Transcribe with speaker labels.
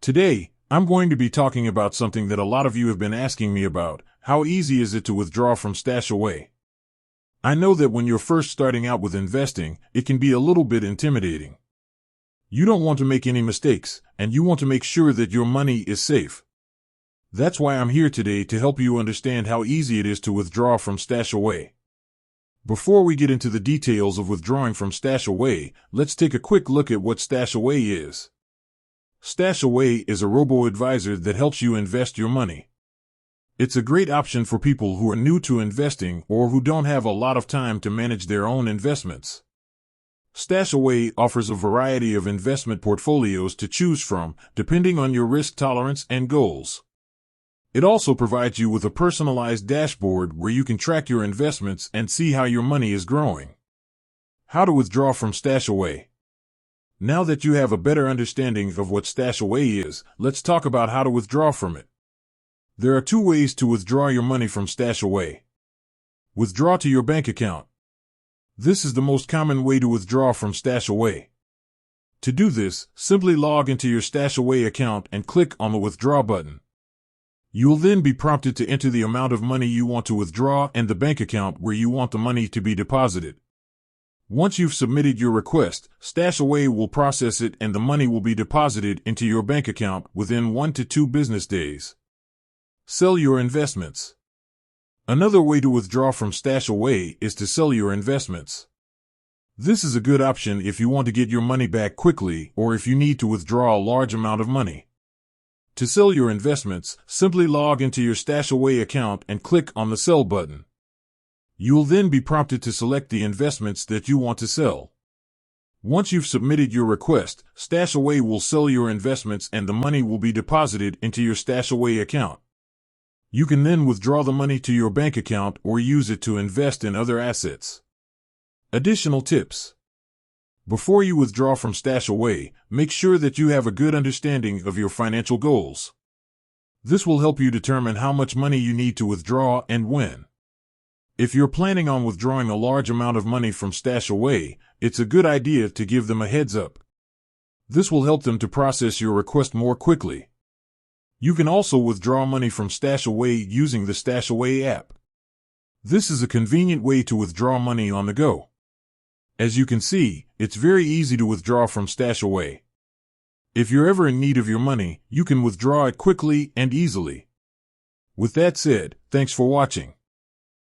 Speaker 1: Today, I'm going to be talking about something that a lot of you have been asking me about. How easy is it to withdraw from StashAway? I know that when you're first starting out with investing, it can be a little bit intimidating. You don't want to make any mistakes, and you want to make sure that your money is safe. That's why I'm here today to help you understand how easy it is to withdraw from StashAway. Before we get into the details of withdrawing from StashAway, let's take a quick look at what StashAway is. StashAway is a robo-advisor that helps you invest your money. It's a great option for people who are new to investing or who don't have a lot of time to manage their own investments. StashAway offers a variety of investment portfolios to choose from, depending on your risk tolerance and goals. It also provides you with a personalized dashboard where you can track your investments and see how your money is growing. How to withdraw from StashAway. Now that you have a better understanding of what StashAway is, let's talk about how to withdraw from it. There are two ways to withdraw your money from StashAway. Withdraw to your bank account. This is the most common way to withdraw from StashAway. To do this, simply log into your StashAway account and click on the Withdraw button. You will then be prompted to enter the amount of money you want to withdraw and the bank account where you want the money to be deposited. Once you've submitted your request, StashAway will process it and the money will be deposited into your bank account within 1 to 2 business days. Sell your investments. Another way to withdraw from StashAway is to sell your investments. This is a good option if you want to get your money back quickly or if you need to withdraw a large amount of money. To sell your investments, simply log into your StashAway account and click on the Sell button. You will then be prompted to select the investments that you want to sell. Once you've submitted your request, StashAway will sell your investments and the money will be deposited into your StashAway account. You can then withdraw the money to your bank account or use it to invest in other assets. Additional tips. Before you withdraw from StashAway, make sure that you have a good understanding of your financial goals. This will help you determine how much money you need to withdraw and when. If you're planning on withdrawing a large amount of money from StashAway, it's a good idea to give them a heads up. This will help them to process your request more quickly. You can also withdraw money from StashAway using the StashAway app. This is a convenient way to withdraw money on the go. As you can see, it's very easy to withdraw from StashAway. If you're ever in need of your money, you can withdraw it quickly and easily. With that said, thanks for watching.